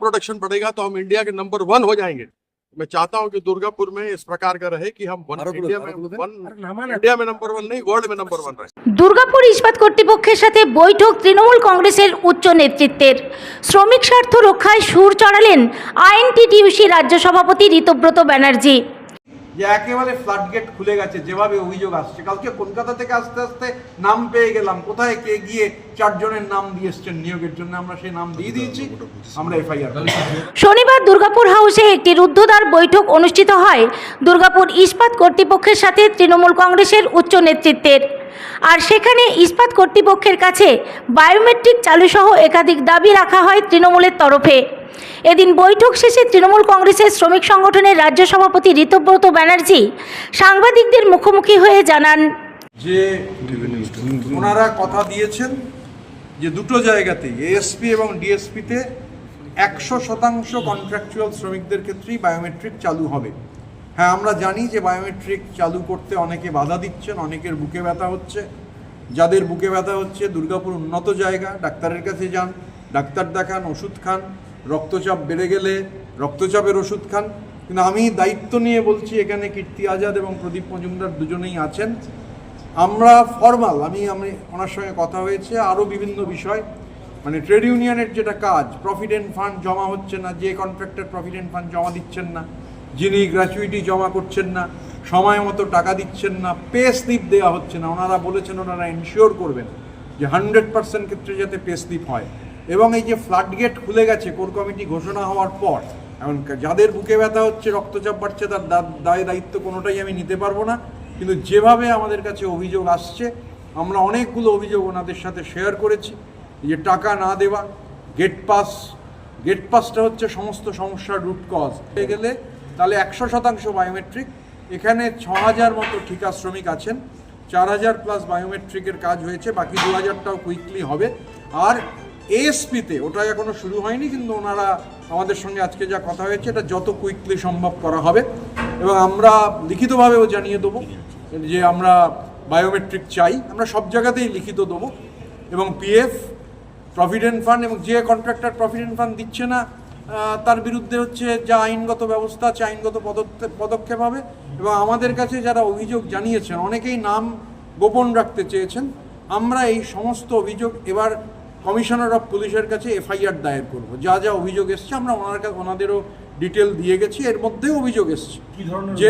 Production बढ़ेगा तो हम इंडिया के नंबर 1 हो जाएंगे। मैं चाहता हूं कि दुर्गापुर में इस प्रकार का रहे कि हम इंडिया में नंबर 1 नहीं, वर्ल्ड में नंबर 1 रहे। দুর্গাপুর ইস্পাত কর্তৃপক্ষের সাথে বৈঠক তৃণমূল কংগ্রেসের উচ্চ নেতৃত্বের। শ্রমিক স্বার্থ রক্ষায় সুর চড়ালেন আইএনটিটিইউসি রাজ্য সভাপতি ঋতব্রত ব্যানার্জি। যে একেবারে ফ্লাডগেট খুলে গেছে, যেভাবে অভিযোগ আসছে। কালকে কলকাতা থেকে আস্তে আস্তে নাম পেয়ে গেলাম, কোথায় কে গিয়ে 4 জনের নাম দিয়ে এসছেন নিয়োগের জন্য, আমরা সেই নাম দিয়ে দিয়েছি, আমরা এফআইআর। শনিবার দুর্গাপুর হাউসে একটি রুদ্ধদ্বার বৈঠক অনুষ্ঠিত হয় দুর্গাপুর ইস্পাত কর্তৃপক্ষের সাথে তৃণমূল কংগ্রেসের উচ্চ নেতৃত্বের। আর সেখানে ইস্পাত কর্তৃপক্ষের কাছে বায়োমেট্রিক চালু সহ একাধিক দাবি রাখা হয় তৃণমূলের তরফে। এদিন বৈঠক শেষে তৃণমূল কংগ্রেসের শ্রমিক সংগঠনের রাজ্য সভাপতি ঋতব্রত ব্যানার্জি সাংবাদিকদের মুখোমুখি হয়ে জানান যে ওনারা কথা দিয়েছেন যে দুটো জায়গাতেই এএসপি এবং ডিএসপিতে 100% কন্ট্রাকচুয়াল শ্রমিকদের ক্ষেত্রেই বায়োমেট্রিক চালু হবে। হ্যাঁ, আমরা জানি যে বায়োমেট্রিক চালু করতে অনেকে বাধা দিচ্ছেন, অনেকের বুকে ব্যথা হচ্ছে। যাদের বুকে ব্যথা হচ্ছে, দুর্গাপুর উন্নত জায়গা, ডাক্তারের কাছে যান, ডাক্তার দেখান, ওষুধ খান, রক্তচাপ বেড়ে গেলে রক্তচাপের ওষুধ খান। কিন্তু আমি দায়িত্ব নিয়ে বলছি, এখানে কীর্তি আজাদ এবং প্রদীপ মজুমদার দুজনেই আছেন। আমরা ফর্মাল, আমি ওনার সঙ্গে কথা হয়েছে আরও বিভিন্ন বিষয়, মানে ট্রেড ইউনিয়নের যেটা কাজ, প্রভিডেন্ট ফান্ড জমা হচ্ছে না, যে কন্ট্রাক্টর প্রভিডেন্ট ফান্ড জমা দিচ্ছেন না, যিনি গ্র্যাচুইটি জমা করছেন না, সময় মতো টাকা দিচ্ছেন না, পে স্লিপ দেওয়া হচ্ছে না, ওনারা বলেছেন ওনারা এনশিওর করবেন যে 100% ক্ষেত্রে যাতে পে স্লিপ হয়। এবং এই যে ফ্লাডগেট খুলে গেছে কোর কমিটি ঘোষণা হওয়ার পর, এখন যাদের বুকে ব্যথা হচ্ছে, রক্তচাপ বাড়ছে, তার দায়িত্ব কোনোটাই আমি নিতে পারবো না। কিন্তু যেভাবে আমাদের কাছে অভিযোগ আসছে, আমরা অনেকগুলো অভিযোগ ওনাদের সাথে শেয়ার করেছি। যে টাকা না দেওয়া, গেট পাসটা হচ্ছে সমস্ত সমস্যার রুট কজ হয়ে গেলে তাহলে 100% বায়োমেট্রিক। এখানে 6000 মতো ঠিকা শ্রমিক আছেন, 4000 প্লাস বায়োমেট্রিকের কাজ হয়েছে, বাকি 2000টাও কুইকলি হবে। আর এএসপিতে ওটা এখনো শুরু হয়নি, কিন্তু ওনারা আমাদের সঙ্গে আজকে যা কথা হয়েছে এটা যত কুইকলি সম্ভব করা হবে। এবং আমরা লিখিতভাবেও জানিয়ে দেবো যে আমরা বায়োমেট্রিক চাই, আমরা সব জায়গাতেই লিখিত দেবো। এবং পিএফ, প্রভিডেন্ট ফান্ড, এবং যে কন্ট্রাক্টর প্রভিডেন্ট ফান্ড দিচ্ছে না তার বিরুদ্ধে হচ্ছে যা আইনগত ব্যবস্থা আছে, আইনগত পদক্ষেপ হবে। এবং আমাদের কাছে যারা অভিযোগ জানিয়েছেন, অনেকেই নাম গোপন রাখতে চেয়েছেন, আমরা এই সমস্ত অভিযোগ এবার কমিশনার অফ পুলিশের কাছে এফআইআর দায়ের করব। যা যা অভিযোগ এসছে আমরা ওনাদেরও ডিটেল দিয়ে গেছি। এর মধ্যেও অভিযোগ এসছে যে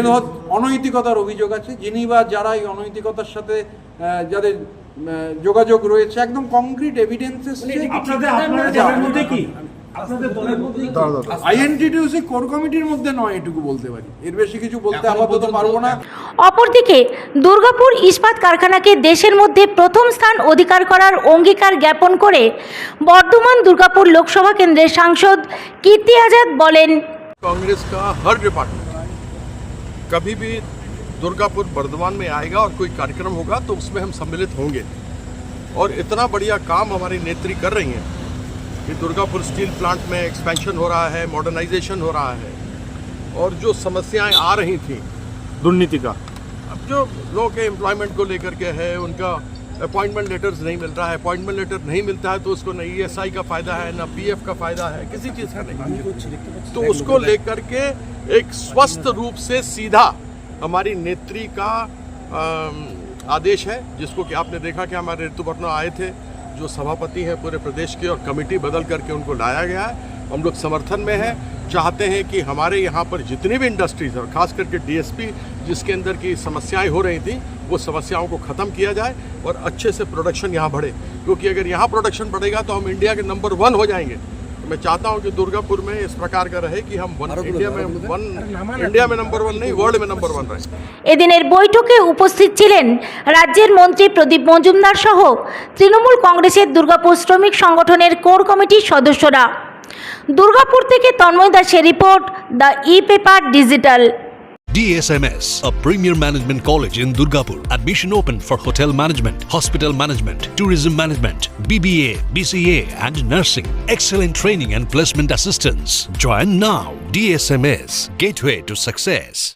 অনৈতিকতার অভিযোগ আছে, যিনি বা যারা এই অনৈতিকতার সাথে যাদের যোগাযোগ রয়েছে, একদম কংক্রিট এভিডেন্স এসছে। আইএনটিটিইউসি কোর কমিটির মধ্যে নয়, এটুকু বলতে পারি, এর বেশি কিছু বলতে আপাতত পারবো না। অপরদিকে দুর্গাপুর ইস্পাত কারখানাকে দেশের মধ্যে প্রথম স্থান অধিকার করার অঙ্গীকার জ্ঞাপন করে বর্ধমান দুর্গাপুর লোকসভা কেন্দ্রের সাংসদ কীর্তি আজাদ বলেন, कांग्रेस का हर डिपार्टमेंट कभी भी दुर्गापुर बर्धमान में आएगा और कोई कार्यक्रम होगा तो उसमें हम सम्मिलित होंगे। और इतना बढ़िया काम हमारी नेत्री कर रही हैं कि दुर्गापुर स्टील प्लांट में एक्सपेंशन हो रहा है, मॉडर्नाइजेशन हो रहा है, और जो समस्याएं आ रही थी दुर्नीति का, अब जो लोगों के एम्प्लॉयमेंट को लेकर के है, उनका अपॉइंटमेंट लेटर्स नहीं मिल रहा है, अपॉइंटमेंट लेटर नहीं मिलता है तो उसको न ईएसआई का फ़ायदा है, न पीएफ का फ़ायदा है, किसी चीज़ का नहीं। तो उसको लेकर के एक स्वस्थ रूप से सीधा हमारी नेत्री का आदेश है, जिसको कि आपने देखा कि हमारे ऋतुपर्णा आए थे, जो सभापति हैं पूरे प्रदेश के, और कमेटी बदल करके उनको लाया गया है। हम लोग समर्थन में हैं, चाहते हैं कि हमारे यहाँ पर जितनी भी इंडस्ट्रीज़ और ख़ास करके डीएसपी जिसके अंदर की समस्याएं हो रही थी, वो समस्याओं को ख़त्म किया जाए और अच्छे से प्रोडक्शन यहाँ बढ़े। क्योंकि अगर यहाँ प्रोडक्शन बढ़ेगा तो हम इंडिया के नंबर 1 हो जाएंगे। तो मैं चाहता हूँ कि दुर्गापुर में इस प्रकार का रहे कि हम इंडिया में नंबर 1 नहीं, वर्ल्ड में नंबर 1 रहे। এদিনের বৈঠকে উপস্থিত ছিলেন রাজ্যের মন্ত্রী প্রদীপ মজুমদার সহ তৃণমূল কংগ্রেসের দুর্গাপুর শ্রমিক সংগঠনের কোর কমিটির সদস্যরা। দুর্গাপুর থেকে তন্ময় দাসের report, the e-paper digital. DSMS, a premier management college in Durgapur. Admission open for hotel management, hospital management, tourism management, BBA, BCA and nursing. Excellent training and placement assistance. Join now. DSMS, gateway to success.